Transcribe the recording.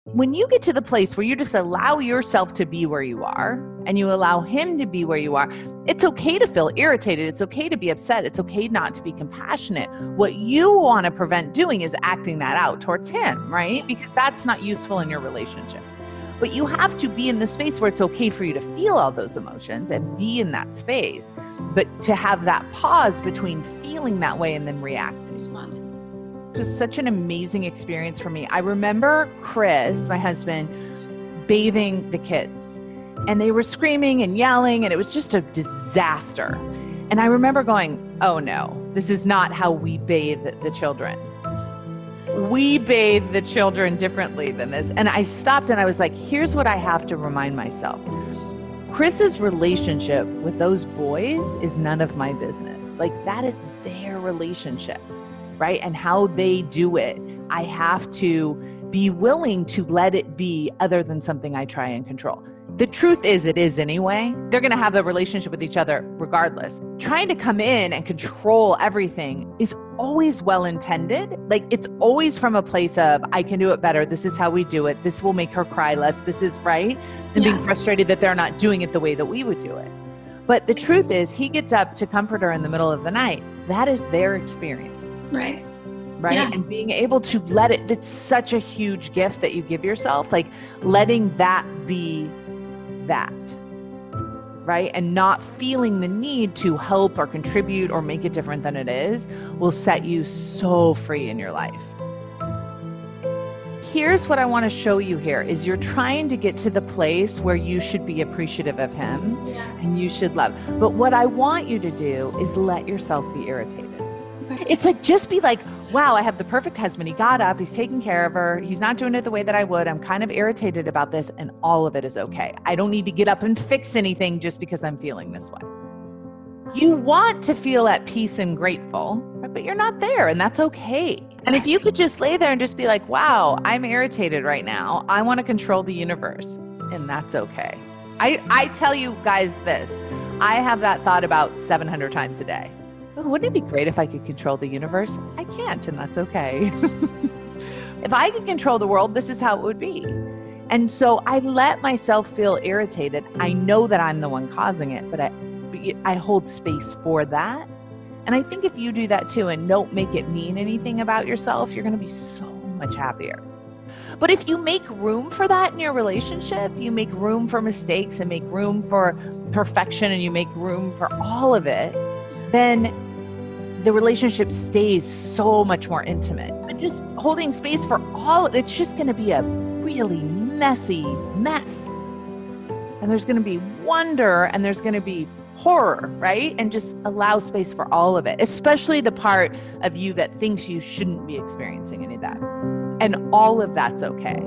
When you get to the place where you just allow yourself to be where you are and you allow him to be where you are, it's okay to feel irritated. It's okay to be upset. It's okay not to be compassionate. What you want to prevent doing is acting that out towards him, right? Because that's not useful in your relationship. But you have to be in the space where it's okay for you to feel all those emotions and be in that space, but to have that pause between feeling that way and then reacting. Responding. It was such an amazing experience for me. I remember Chris, my husband, bathing the kids, and they were screaming and yelling, and it was just a disaster. And I remember going, oh no, this is not how we bathe the children. We bathe the children differently than this. And I stopped and I was like, here's what I have to remind myself. Chris's relationship with those boys is none of my business. Like, that is their relationship, right? And how they do it, I have to be willing to let it be other than something I try and control. The truth is, it is anyway. They're going to have the relationship with each other regardless. Trying to come in and control everything is always well-intended. Like, it's always from a place of, I can do it better. This is how we do it. This will make her cry less. This is right. And being frustrated that they're not doing it the way that we would do it. But the truth is, he gets up to comfort her in the middle of the night. That is their experience. Right. Right. Yeah. And being able to let it, it's such a huge gift that you give yourself, like letting that be that, right? And not feeling the need to help or contribute or make it different than it is will set you so free in your life. Here's what I want to show you here is you're trying to get to the place where you should be appreciative of him and you should love. But what I want you to do is let yourself be irritated. It's like, just be like, wow, I have the perfect husband. He got up, he's taking care of her. He's not doing it the way that I would. I'm kind of irritated about this, and all of it is okay. I don't need to get up and fix anything just because I'm feeling this way. You want to feel at peace and grateful, but you're not there, and that's okay. And if you could just lay there and just be like, wow, I'm irritated right now. I want to control the universe, and that's okay. I tell you guys this, I have that thought about 700 times a day. Oh, wouldn't it be great if I could control the universe? I can't, and that's okay. If I could control the world, this is how it would be. And so I let myself feel irritated. I know that I'm the one causing it, but I hold space for that. And I think if you do that too and don't make it mean anything about yourself, you're going to be so much happier. But if you make room for that in your relationship, you make room for mistakes and make room for perfection and you make room for all of it, then the relationship stays so much more intimate. But just holding space for it's just going to be a really messy mess. And there's going to be wonder and there's going to be horror, right? And just allow space for all of it, especially the part of you that thinks you shouldn't be experiencing any of that. And all of that's okay.